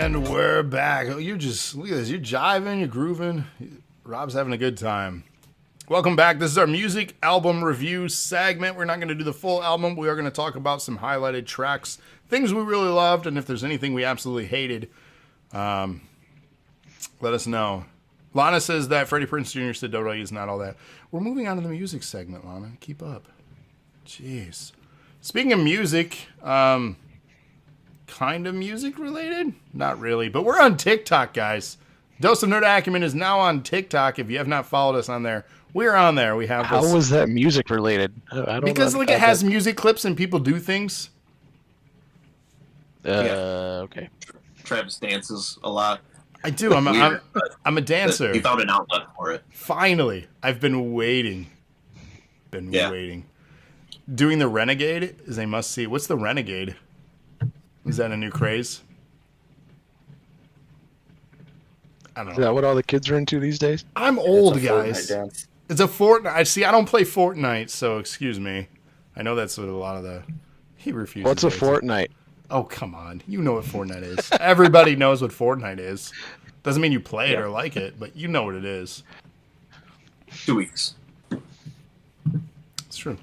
And we're back. Oh, you're just, look at this. You're jiving, you're grooving. Rob's having a good time. Welcome back. This is our music album review segment. We're not going to do the full album. We are going to talk about some highlighted tracks, things we really loved, and if there's anything we absolutely hated, let us know. Lana says that Freddie Prinze Jr. said Dodo is not all that. We're moving on to the music segment, Lana. Keep up. Jeez. Speaking of music, kind of music related? Not really, but we're on TikTok, guys. Dose of Nerd Acumen is now on TikTok. If you have not followed us on there, we're on there. We have. How was that music related? I don't because know like it has music clips and people do things. Okay. Travis dances a lot. I do. I'm a dancer. You found an outlet for it. Finally, I've been waiting. Waiting. Doing the Renegade is a must see. What's the Renegade? Is that a new craze? I don't know. Is that what all the kids are into these days? I'm old, guys. It's a Fortnite. See, I don't play Fortnite, so excuse me. I know that's what a lot of the... He refuses. What's a Fortnite? Oh, come on. You know what Fortnite is. Everybody knows what Fortnite is. Doesn't mean you play it or like it, but you know what it is. 2 weeks. It's true.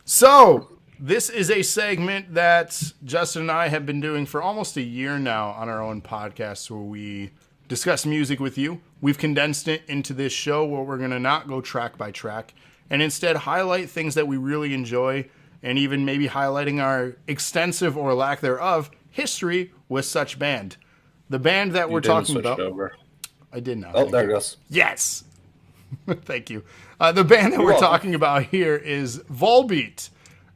So, this is a segment that Justin and I have been doing for almost a year now on our own podcast where we discuss music with you. We've condensed it into this show where we're going to not go track by track and instead highlight things that we really enjoy and even maybe highlighting our extensive or lack thereof history with such band. The band that we're talking about... Over. I did not. Oh, there it goes. Yes! Thank you. The band that we're talking about here is Volbeat.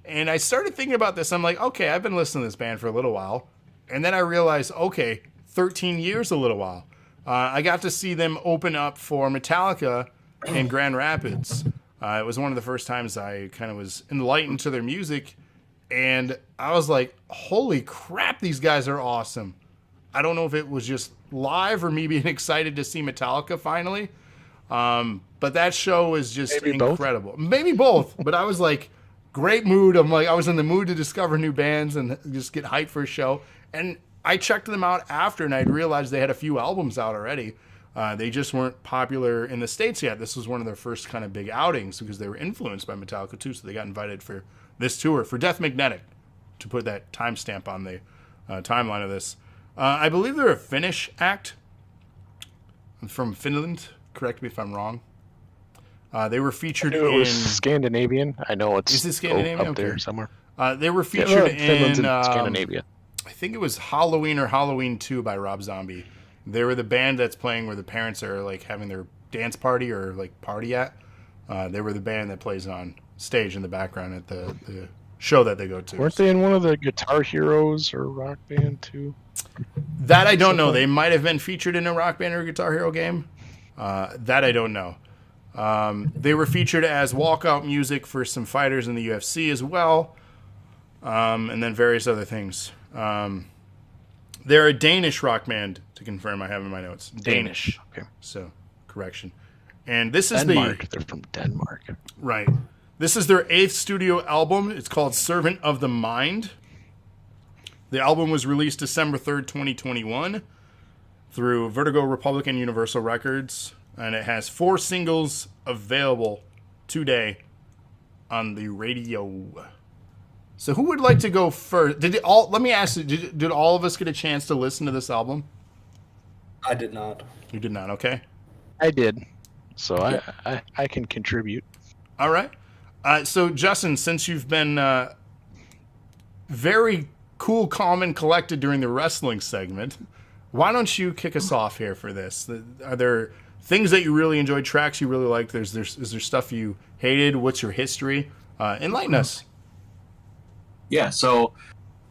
And I started thinking about this. I'm like, okay, I've been listening to this band for a little while. And then I realized, okay, 13 years a little while. I got to see them open up for Metallica in Grand Rapids. It was one of the first times I kind of was enlightened to their music. And I was like, holy crap, these guys are awesome. I don't know if it was just live or me being excited to see Metallica finally. But that show was just incredible. Both. Maybe both. But I was like, great mood. I was in the mood to discover new bands and just get hyped for a show. And I checked them out after, and I'd realized they had a few albums out already. They just weren't popular in the States yet. This was one of their first kind of big outings because they were influenced by Metallica too. So they got invited for this tour for Death Magnetic, to put that timestamp on the timeline of this. I believe they're a Finnish act from Finland. Correct me if I'm wrong. They were featured in... It was Scandinavian. I know it's Is it Scandinavian? up there somewhere. They were featured in Scandinavia. I think it was Halloween or Halloween 2 by Rob Zombie. They were the band that's playing where the parents are like having their dance party or like party at. They were the band that plays on stage in the background at the show that they go to. Weren't they in one of the Guitar Heroes or Rock Band too? That I don't know. They might have been featured in a Rock Band or Guitar Hero game. That I don't know. They were featured as walkout music for some fighters in the UFC as well, and then various other things. They're a Danish rock band, to confirm. I have in my notes. Danish. Okay. So, correction. And this is Denmark. They're from Denmark. Right. This is their 8th studio album. It's called Servant of the Mind. The album was released December 3rd, 2021 through Vertigo, Republic, and Universal Records. And it has 4 singles available today on the radio. So who would like to go first? Let me ask you, did all of us get a chance to listen to this album? I did not. You did not, okay. I did. So I can contribute. All right. So Justin, since you've been very cool, calm, and collected during the wrestling segment, why don't you kick us off here for this? Are there things that you really enjoyed, tracks you really liked? Is there stuff you hated? What's your history? Enlighten us. Yeah, so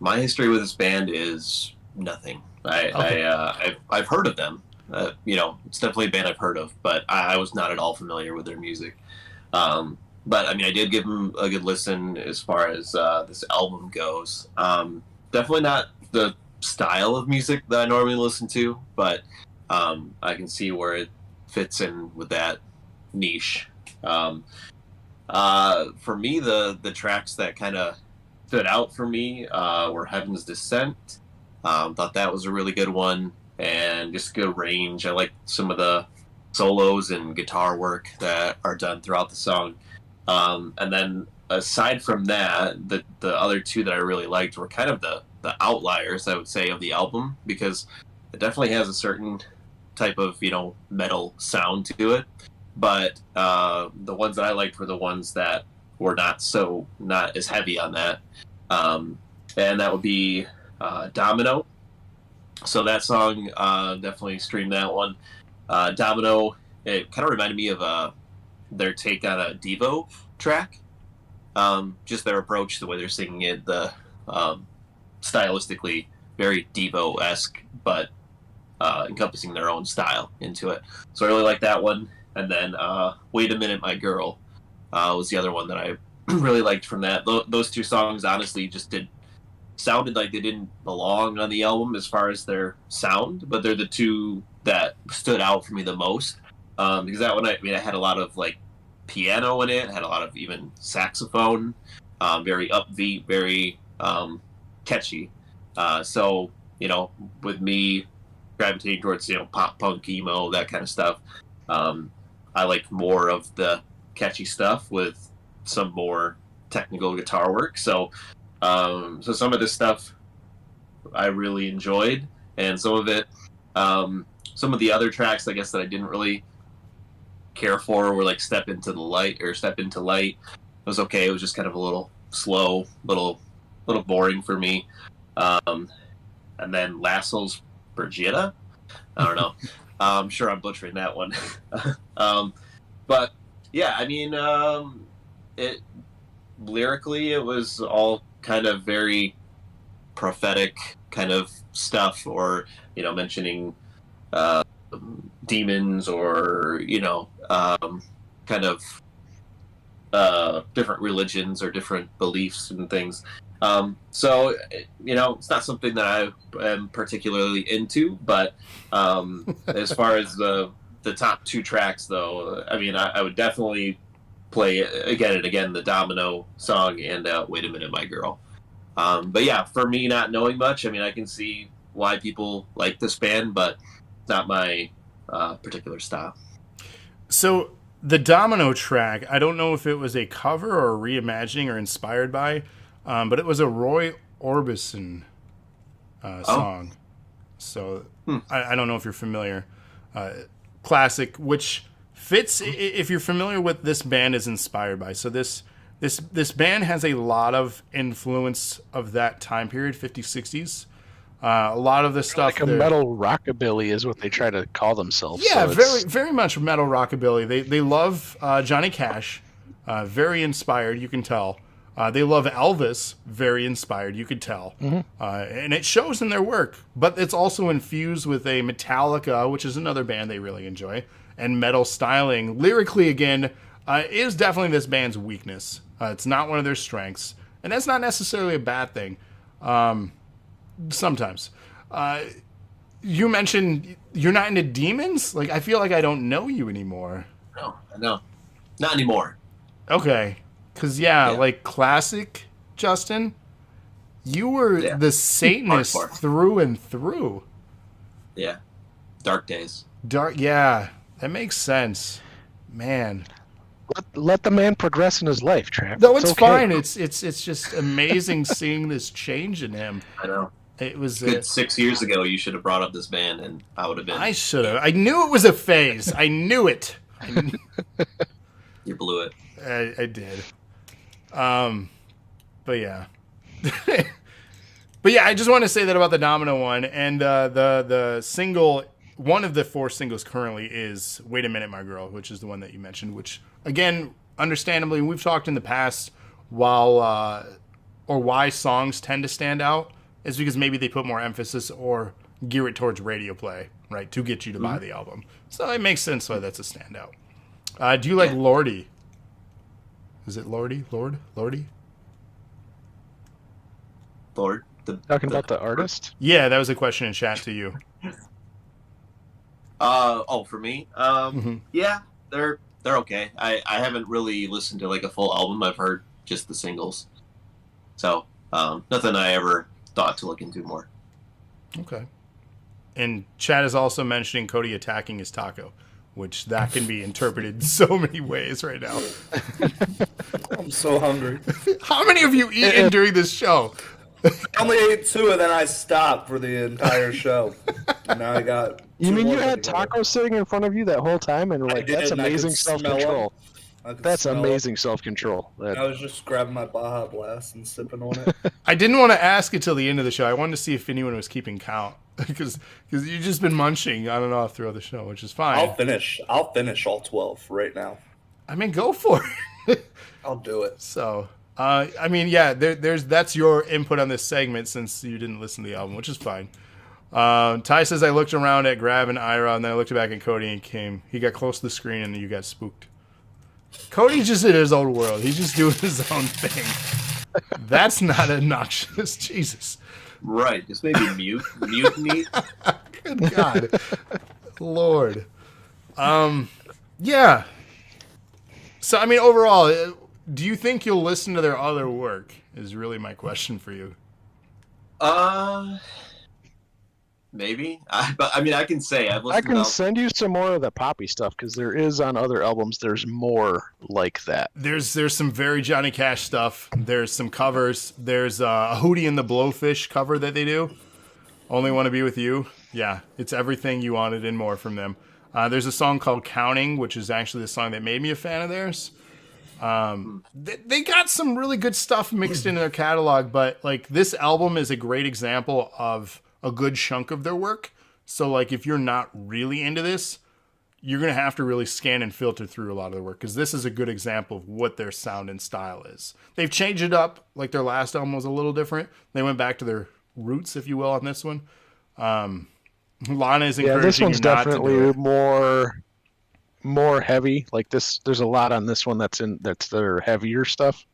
my history with this band is nothing. I've heard of them. It's definitely a band I've heard of, but I was not at all familiar with their music. But I mean, I did give them a good listen as far as this album goes. Definitely not the style of music that I normally listen to, but I can see where it fits in with that niche. For me, the tracks that kind of stood out for me were Heaven's Descent. Thought that was a really good one. and just good range. I like some of the solos and guitar work that are done throughout the song. And then aside from that, the other two that I really liked were kind of the outliers, I would say, of the album, because it definitely has a certain type of, metal sound to it. But the ones that I liked were the ones that were not as heavy on that. And that would be Domino. So that song, definitely streamed that one. Domino, it kind of reminded me of their take on a Devo track. Just their approach, the way they're singing it, the stylistically very Devo-esque, but encompassing their own style into it. So I really like that one. And then Wait a Minute, My Girl was the other one that I really liked from that. Those two songs, honestly, just sounded like they didn't belong on the album as far as their sound, but they're the two that stood out for me the most. Because that one, I had a lot of like piano in it, had a lot of even saxophone, very upbeat, very catchy. So, with me gravitating towards, pop punk, emo, that kind of stuff, I like more of the catchy stuff with some more technical guitar work. So some of this stuff I really enjoyed, and some of it, some of the other tracks, I guess, that I didn't really care for were like Step Into Light. It was okay. It was just kind of a little slow, little boring for me. And then Lasso's Brigida. I don't know. I'm sure I'm butchering that one. But yeah, it lyrically, it was all kind of very prophetic kind of stuff, or mentioning demons, or kind of different religions or different beliefs and things. So it's not something that I am particularly into, but as far as the top two tracks, though, I would definitely play again and again the Domino song and Wait a Minute, My Girl. But yeah, for me, not knowing much, I can see why people like this band, but it's not my particular style. So the Domino track, I don't know if it was a cover or a reimagining or inspired by, but it was a Roy Orbison song. So I don't know if you're familiar. Classic, which fits if you're familiar with this band is inspired by. So this band has a lot of influence of that time period, 50s, 60s. A lot of the stuff, like a metal rockabilly is what they try to call themselves. Yeah, so very, very much metal rockabilly. They love Johnny Cash, very inspired. You can tell. They love Elvis, very inspired. You could tell, and it shows in their work. But it's also infused with a Metallica, which is another band they really enjoy, and metal styling. Lyrically, again, is definitely this band's weakness. It's not one of their strengths, and that's not necessarily a bad thing. Sometimes. You mentioned you're not into demons? Like, I feel like I don't know you anymore. No. Not anymore. Okay. Because, like classic, Justin, you were the Satanist through and through. Yeah. Dark days. Yeah. That makes sense. Man. Let the man progress in his life, Trav. No, it's okay. fine. It's just amazing seeing this change in him. I know. It was good 6 years ago. You should have brought up this band, and I would have been. I should have. I knew it was a phase. I knew it. You blew it. I did. But yeah. But yeah, I just want to say that about the Domino one, and the single. One of the 4 singles currently is "Wait a Minute, My Girl," which is the one that you mentioned. Which, again, understandably, we've talked in the past why songs tend to stand out. Is because maybe they put more emphasis or gear it towards radio play, right, to get you to buy the album. So it makes sense why that's a standout. Do you like Lordy? Is it Lordy? Lordy? Lord? Talking about the artist? Yeah, that was a question in chat to you. For me? Yeah, they're okay. I haven't really listened to like a full album. I've heard just the singles. So, nothing I ever thought to look into more. Okay. And Chad is also mentioning Cody attacking his taco, which that can be interpreted so many ways right now. I'm so hungry. How many of you eaten during this show? I only ate 2 and then I stopped for the entire show. And now I got. You 2 mean more you had to go. tacos sitting in front of you that whole time, and I like did, that's and I could amazing smell self-control. I could That's smell amazing self-control. I was just grabbing my Baja Blast and sipping on it. I didn't want to ask until the end of the show. I wanted to see if anyone was keeping count because you've just been munching on and off throughout the show, which is fine. I'll finish all 12 right now. I mean, go for it. I'll do it. So, I mean, yeah, that's your input on this segment since you didn't listen to the album, which is fine. Ty says, I looked around at Grab and Ira, and then I looked back at Cody and he got close to the screen, and you got spooked. Cody's just in his own world. He's just doing his own thing. That's not obnoxious. Jesus. Right. Just maybe mutiny. Good God. Lord. Yeah. So, I mean, overall, do you think you'll listen to their other work is really my question for you. Maybe. But I mean, I can say I've listened I can send you some more of the poppy stuff because there is on other albums. There's more like that. There's some very Johnny Cash stuff. There's some covers. There's a Hootie and the Blowfish cover that they do. Only Want to Be With You. Yeah, it's everything you wanted and more from them. There's a song called Counting, which is actually the song that made me a fan of theirs. They got some really good stuff mixed into their catalog, but like this album is a great example of a good chunk of their work. So like if you're not really into this, you're going to have to really scan and filter through a lot of their work because this is a good example of what their sound and style is. They've changed it up. Like their last album was a little different. They went back to their roots, if you will, on this one. Lana is encouraging this one's you not definitely to do it. more heavy. Like this, there's a lot on this one that's their heavier stuff.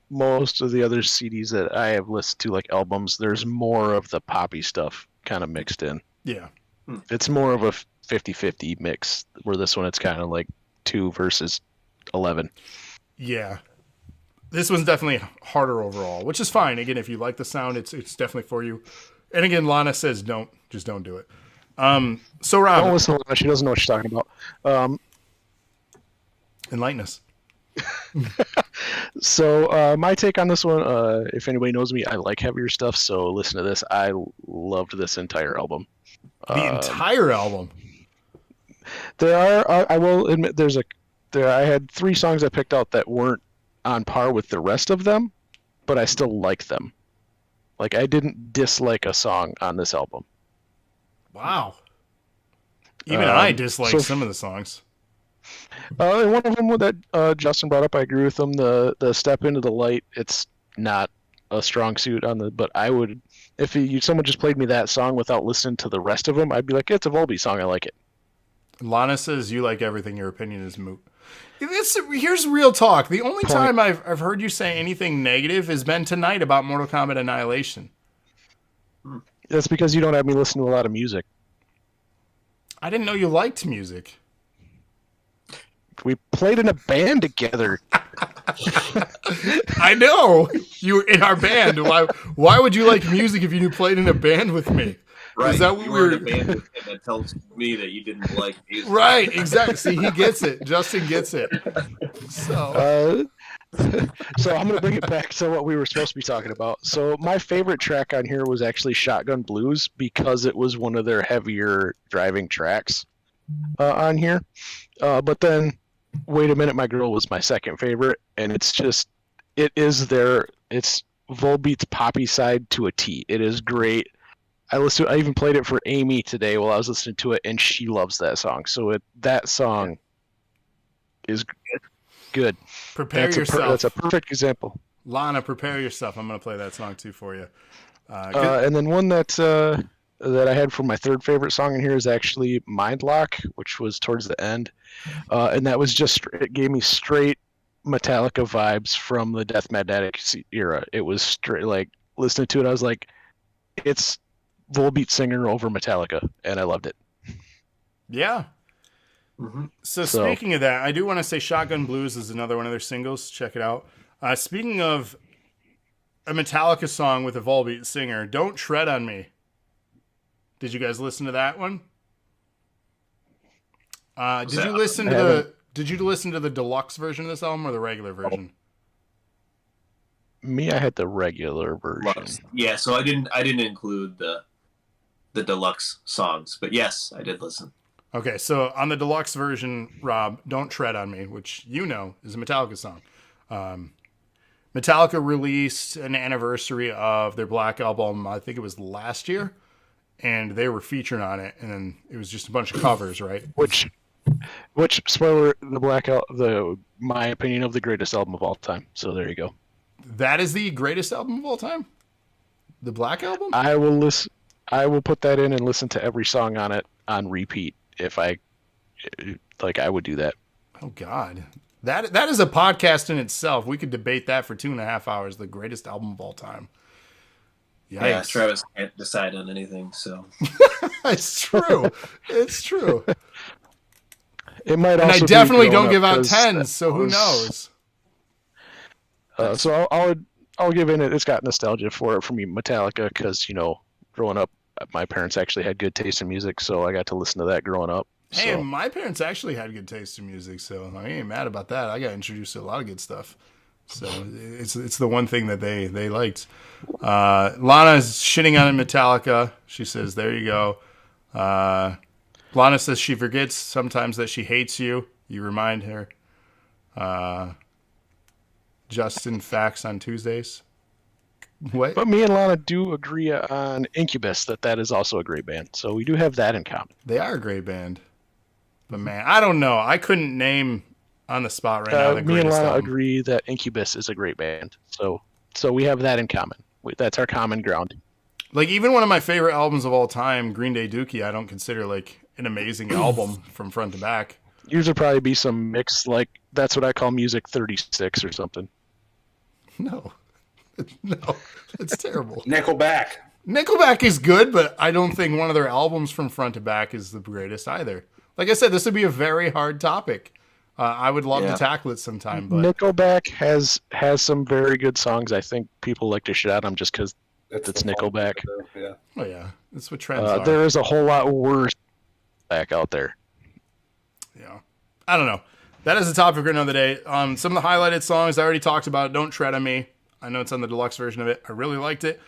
Most of the other CDs that I have listened to, like albums, there's more of the poppy stuff kind of mixed in. Yeah. It's more of a 50-50 mix, where this one it's kind of like 2 versus 11. Yeah. This one's definitely harder overall, which is fine. Again, if you like the sound, it's definitely for you. And again, Lana says don't do it. So Rob, Don't listen to Lana, she doesn't know what she's talking about. enlighten us. So my take on this one, if anybody knows me, I like heavier stuff, so listen to this. I loved this entire album. The entire album. There are, I will admit, I had 3 songs I picked out that weren't on par with the rest of them, but I still like them. Like I didn't dislike a song on this album. Wow. Even I dislike some of the songs. And one of them that Justin brought up, I agree with him. The Step Into the Light, it's not a strong suit on but I would, if someone just played me that song without listening to the rest of them, I'd be like, it's a Volbeat song, I like it. Lana says you like everything. Your opinion is moot. Here's real talk. The only time I've heard you say anything negative has been tonight about Mortal Kombat Annihilation. That's because you don't have me listen to a lot of music. I didn't know you liked music. We played in a band together. I know. You were in our band. Why would you like music if you played in a band with me? Right. Is that what you we were were... in a band with him that tells me that you didn't like music. Right, exactly. See, he gets it. Justin gets it. So So I'm going to bring it back to what we were supposed to be talking about. So my favorite track on here was actually Shotgun Blues because it was one of their heavier driving tracks on here. But then Wait a Minute, My Girl was my second favorite, and it's Volbeat's poppy side to a T. It is great. I even played it for Amy today while I was listening to it, and she loves that song. So that song is good. Prepare yourself. That's a perfect example. Lana, prepare yourself. I'm going to play that song too for you. And then one that I had for my third favorite song in here is actually Mind Lock, which was towards the end. And that was it gave me straight Metallica vibes from the Death Magnetic era. It was straight, like, listening to it, I was like, it's Volbeat singer over Metallica, and I loved it. Yeah. Mm-hmm. So speaking of that, I do want to say Shotgun Blues is another one of their singles. Check it out. Speaking of a Metallica song with a Volbeat singer, Don't Tread on Me. Did you guys listen to that one? Did you listen to the deluxe version of this album or the regular version? Me, I had the regular version. Lux. Yeah, so I didn't include the deluxe songs, but yes, I did listen. Okay, so on the deluxe version, Rob, "Don't Tread on Me," which you know is a Metallica song. Metallica released an anniversary of their Black Album, I think it was last year, and they were featured on it, and then it was just a bunch of covers, right? Which spoiler, my opinion of the greatest album of all time. So there you go. That is the greatest album of all time? The Black Album? I will put that in and listen to every song on it on repeat if I would do that. Oh God. That is a podcast in itself. We could debate that for 2.5 hours. The greatest album of all time. Yikes. Yeah, Travis can't decide on anything, so. It's true. It's true. It might and also I definitely be don't give out 10s, that so who knows? So I'll give in it. It's got nostalgia for me, Metallica, because growing up, my parents actually had good taste in music, so I got to listen to that growing up. Hey, so. My parents actually had good taste in music, so I ain't mad about that. I got introduced to a lot of good stuff. So it's the one thing that they liked. Lana is shitting on Metallica. She says, there you go. Lana says she forgets sometimes that she hates you. You remind her. Justin Facts on Tuesdays. What? But me and Lana do agree on Incubus, that is also a great band. So we do have that in common. They are a great band. But man, I don't know. I couldn't name on the spot right now the me and greatest Lana album. agree that Incubus is a great band. So we have that in common. That's our common ground. Like, even one of my favorite albums of all time, Green Day Dookie, I don't consider like an amazing album from front to back. Yours would probably be some mix, like that's what I call music 36 or something. No, that's terrible. Nickelback is good, but I don't think one of their albums from front to back is the greatest either. Like I said, this would be a very hard topic. I would love to tackle it sometime. But Nickelback has some very good songs. I think people like to shit on them just because it's Nickelback. Yeah. Oh yeah, that's what trends are. There is a whole lot worse back out there. Yeah, I don't know. That is the topic for another day. Some of the highlighted songs I already talked about. "Don't Tread on Me." I know it's on the deluxe version of it. I really liked it.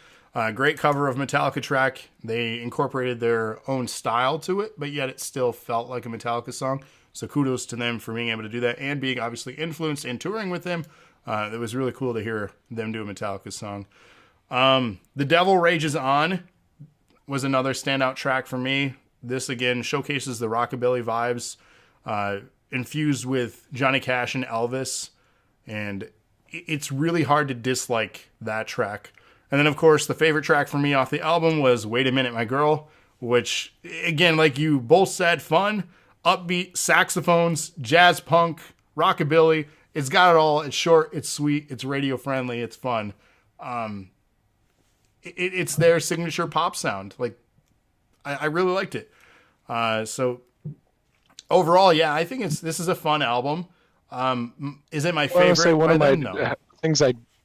Great cover of Metallica track. They incorporated their own style to it, but yet it still felt like a Metallica song. So kudos to them for being able to do that and being obviously influenced and touring with them. It was really cool to hear them do a Metallica song. "The Devil Rages On" was another standout track for me. This again showcases the rockabilly vibes infused with Johnny Cash and Elvis, and it's really hard to dislike that track. And then, of course, the favorite track for me off the album was "Wait a Minute, My Girl," which, again, like you both said, fun, upbeat, saxophones, jazz punk, rockabilly. It's got it all. It's short, it's sweet, it's radio friendly, it's fun. It's their signature pop sound. Like, I really liked it. So overall, yeah, I think this is a fun album. Is it my favorite? I'll say one of my No. things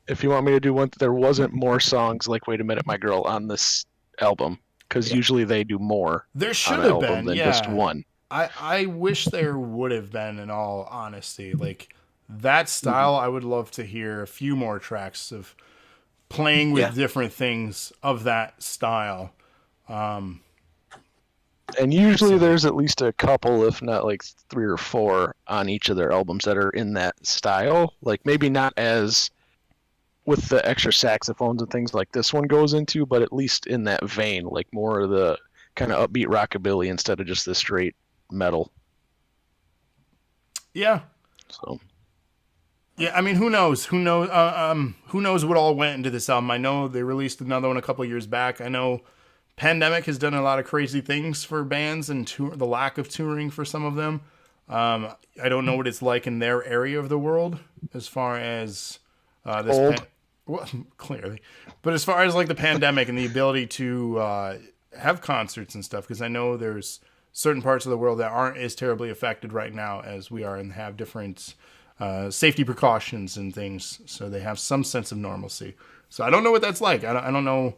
if you want me to do one, there wasn't more songs like "Wait a Minute, My Girl" on this album, because usually they do more. There should on an have album been, than yeah. just one. I wish there would have been, in all honesty. Like, that style, I would love to hear a few more tracks of playing with different things of that style. And usually there's at least a couple, if not like 3 or 4 on each of their albums that are in that style. Like, maybe not as with the extra saxophones and things like this one goes into, but at least in that vein, like more of the kind of upbeat rockabilly instead of just the straight metal. Yeah. So. Yeah, I mean, who knows? Who knows what all went into this album? I know they released another one a couple years back. I know pandemic has done a lot of crazy things for bands and the lack of touring for some of them. I don't know what it's like in their area of the world as far as this. Well, clearly, but as far as like the pandemic and the ability to have concerts and stuff, because I know there's certain parts of the world that aren't as terribly affected right now as we are, and have different safety precautions and things, so they have some sense of normalcy. So I don't know what that's like. I don't know.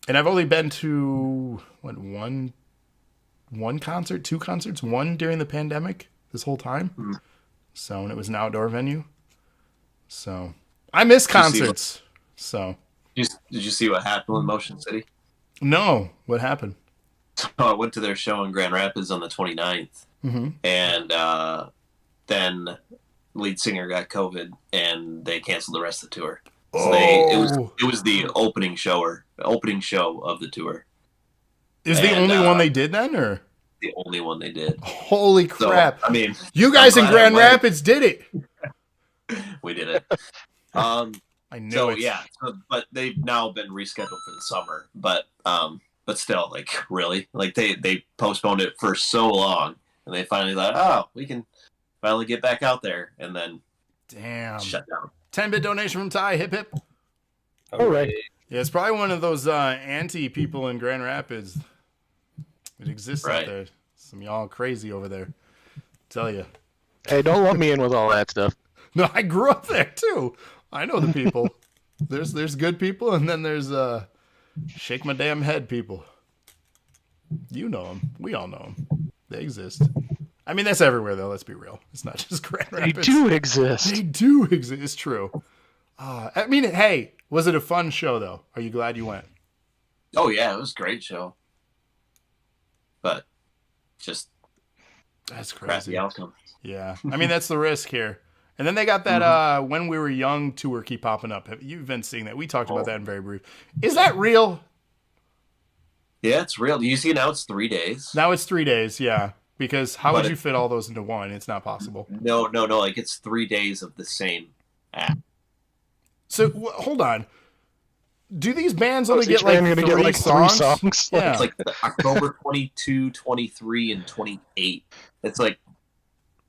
And I've only been to one concert, two concerts, one during the pandemic this whole time. Mm-hmm. So, and it was an outdoor venue. So I miss concerts. So did you see what happened with Motion City? No, what happened? So I went to their show in Grand Rapids on the 29th, and then lead singer got COVID, and they canceled the rest of the tour. So it was the opening show of the tour. Is the only one they did then, or the only one they did? Holy crap! So, I mean, you guys in Grand Rapids did it. We did it. I knew it. Yeah, but they've now been rescheduled for the summer. But still, like, really, like they postponed it for so long, and they finally thought, oh, we can finally get back out there, and then shut down. 10-bit donation from Ty. Hip hip. All right. Yeah, it's probably one of those anti people in Grand Rapids. It exists out there. Some y'all crazy over there. Tell you. Hey, don't lump me in with all that stuff. No, I grew up there too. I know the people. There's good people, and then there's shake my damn head people. You know them. We all know them. They exist. I mean, that's everywhere though. Let's be real. It's not just Grand Rapids. They do exist. They do exist. It's true. I mean, hey, was it a fun show though? Are you glad you went? Oh yeah, it was a great show. But just that's crazy. Crappy outcome. Yeah, I mean that's the risk here. And then they got that When We Were Young tour keep popping up. You've been seeing that. We talked about that in very brief. Is that real? Yeah, it's real. You see now it's 3 days. Now it's 3 days, yeah. Because how would you fit all those into one? It's not possible. No. Like it's 3 days of the same act. So hold on. Do these bands only get like three songs? Yeah. It's like October 22, 23, and 28. It's like,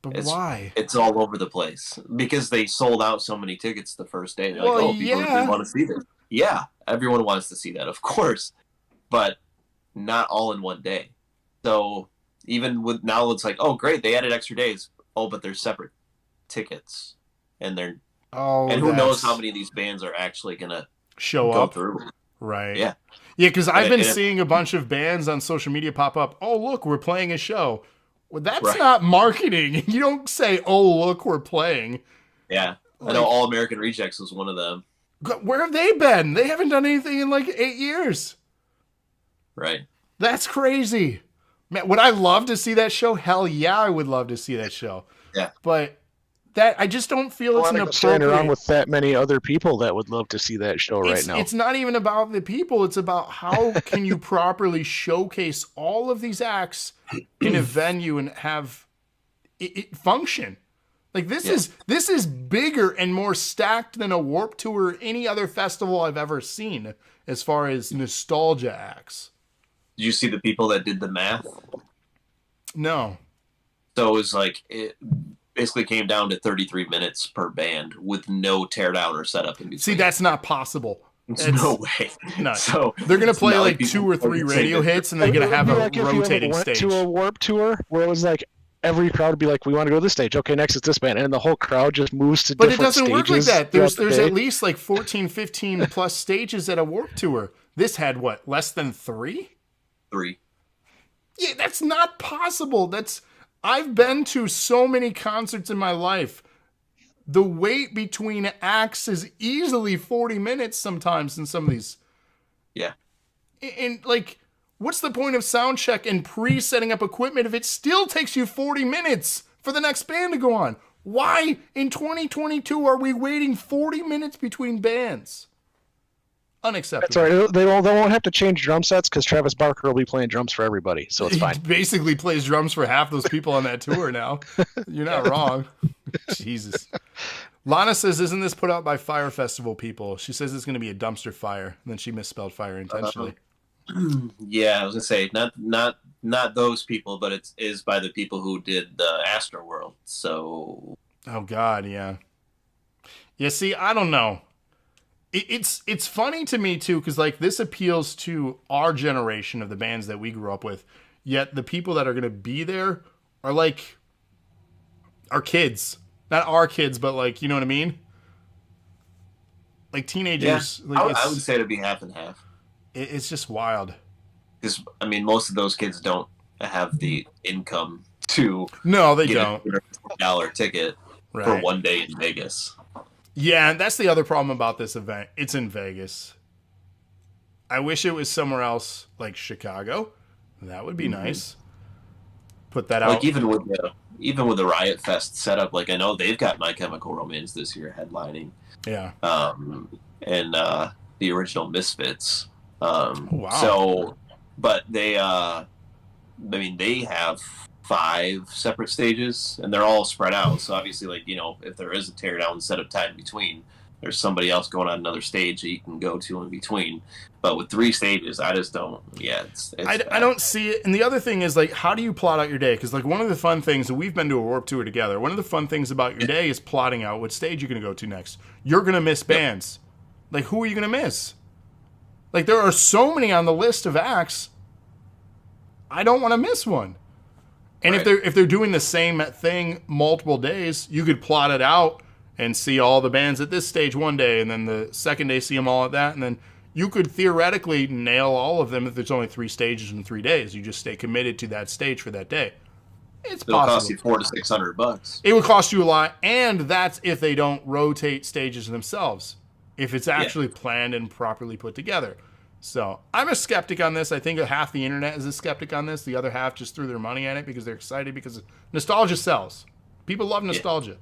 but why? It's all over the place because they sold out so many tickets the first day. They're like, people really want to see this. Yeah, everyone wants to see that, of course, but not all in one day. So even with now, it's like, oh, great, they added extra days. Oh, but they're separate tickets, and who knows how many of these bands are actually gonna show go up through. Right. Yeah. Because I've been seeing a bunch of bands on social media pop up. Oh, look, we're playing a show. Well, that's not marketing. You don't say, oh, look, we're playing. Yeah. I know All American Rejects was one of them. Where have they been? They haven't done anything in like 8 years. Right. That's crazy. Man, would I love to see that show? Hell yeah, I would love to see that show. Yeah. But I just don't feel it's an appropriate... Standing around with that many other people that would love to see that show right now. It's not even about the people. It's about how can you properly showcase all of these acts in a venue and have it function. Like this is bigger and more stacked than a Warped Tour or any other festival I've ever seen as far as nostalgia acts. Did you see the people that did the math? No. So it was like... It basically came down to 33 minutes per band with no teardown or setup in between. See, that's not possible. No way. No. So they're going to play like 2 or 3 radio hits, and they're going to have a rotating stage. To a Warped Tour where it was like every crowd would be like, we want to go to this stage. Okay, next it's this band. And the whole crowd just moves to different stages. But it doesn't work like that. There's at least like 14, 15 plus stages at a Warped Tour. This had what, less than 3? 3. Yeah, that's not possible. I've been to so many concerts in my life. The wait between acts is easily 40 minutes sometimes in some of these. Yeah. And like, what's the point of sound check and pre-setting up equipment if it still takes you 40 minutes for the next band to go on? Why in 2022 are we waiting 40 minutes between bands? Unacceptable. That's all right. They won't have to change drum sets because Travis Barker will be playing drums for everybody, so it's fine. He basically plays drums for half those people on that tour now. You're not wrong. Jesus. Lana says, isn't this put out by Fire Festival people? She says it's going to be a dumpster fire. And then she misspelled fire intentionally. Yeah, I was going to say, not those people, but it is by the people who did the Astroworld. So. Oh, God, yeah. Yeah, see, I don't know. It's funny to me too, because like this appeals to our generation of the bands that we grew up with, yet the people that are going to be there are like our kids, not our kids, but like, you know what I mean? Like teenagers. Yeah, like I would say it'd be half and half. It's just wild. Because I mean, most of those kids don't have the income to No, they get don't. a $20 ticket for Right. one day in Vegas. Yeah, and that's the other problem about this event. It's in Vegas. I wish it was somewhere else, like Chicago. That would be nice. Put that out. Like even with the Riot Fest setup, like I know they've got My Chemical Romance this year headlining. Yeah. And the original Misfits. Wow. So, but they, I mean, they have 5 separate stages, and they're all spread out. So obviously, like, you know, if there is a teardown setup time in between, there's somebody else going on another stage that you can go to in between. But with 3 stages, I just don't. Yeah, it's I don't see it. And the other thing is, like, how do you plot out your day? Because, like, one of the fun things, and we've been to a Warped Tour together, one of the fun things about your day is plotting out what stage you're going to go to next. You're going to miss bands. Like, who are you going to miss? Like, there are so many on the list of acts. I don't want to miss one. And Right. if they're doing the same thing multiple days, you could plot it out and see all the bands at this stage one day, and then the second day see them all at that, and then you could theoretically nail all of them if there's only 3 stages in 3 days. You just stay committed to that stage for that day. It's It'll possible. cost you $400 to $600. It would cost you a lot, and that's if they don't rotate stages themselves. If it's actually planned and properly put together. So I'm a skeptic on this. I think half the internet is a skeptic on this. The other half just threw their money at it because they're excited because nostalgia sells. People love nostalgia.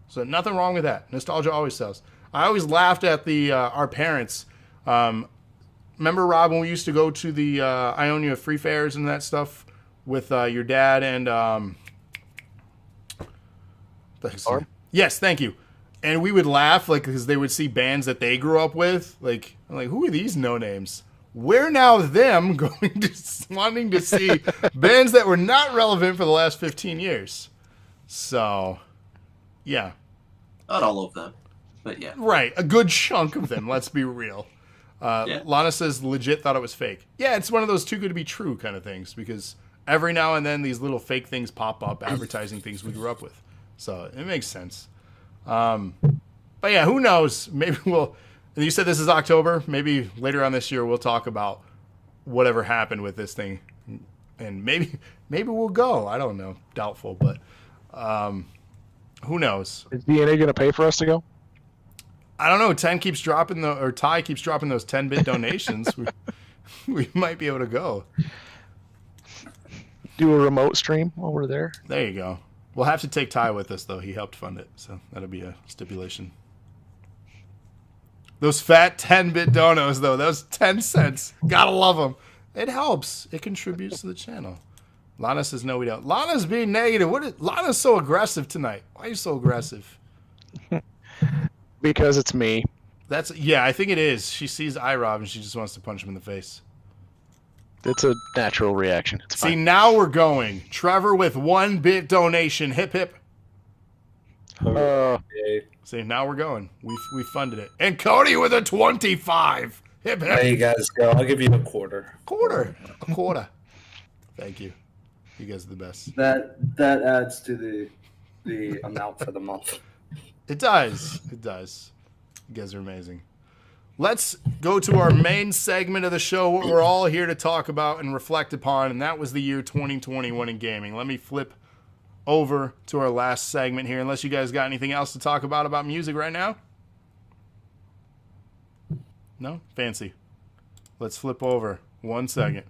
So nothing wrong with that. Nostalgia always sells. I always laughed at the our parents. Remember, Rob, when we used to go to the Ionia free fairs and that stuff with your dad and Farm? Yes, thank you. And we would laugh like because they would see bands that they grew up with. Like, I'm like, who are these no names? We're now them going to wanting to see bands that were not relevant for the last 15 years. So, yeah. Not all of them, but yeah. Right. A good chunk of them, let's be real. Lana says legit thought it was fake. Yeah, it's one of those too good to be true kind of things because every now and then these little fake things pop up advertising things we grew up with. So it makes sense. But yeah, who knows? Maybe we'll. And you said this is October. Maybe later on this year we'll talk about whatever happened with this thing, and maybe we'll go. I don't know. Doubtful, but who knows? Is DNA going to pay for us to go? I don't know. Ty keeps dropping those 10-bit donations. we might be able to go. Do a remote stream while we're there? There you go. We'll have to take Ty with us, though. He helped fund it, so that'll be a stipulation. Those fat 10-bit donos, though. Those 10 cents. Gotta love them. It helps. It contributes to the channel. Lana says, no, we don't. Lana's being negative. Lana's so aggressive tonight. Why are you so aggressive? Because it's me. Yeah, I think it is. She sees iRob and she just wants to punch him in the face. It's a natural reaction. It's See, fine. now we're going. Trevor with 1-bit donation. Hip, hip. See, now we're going. We funded it. And Cody with a 25. Hip, hip. There you guys go. I'll give you a quarter. A quarter. Thank you. You guys are the best. That adds to the amount for the month. It does. It does. You guys are amazing. Let's go to our main segment of the show, what we're all here to talk about and reflect upon, and that was the year 2021 in gaming. Let me flip over to our last segment here, unless you guys got anything else to talk about music right now? No? Fancy. Let's flip over. 1 second.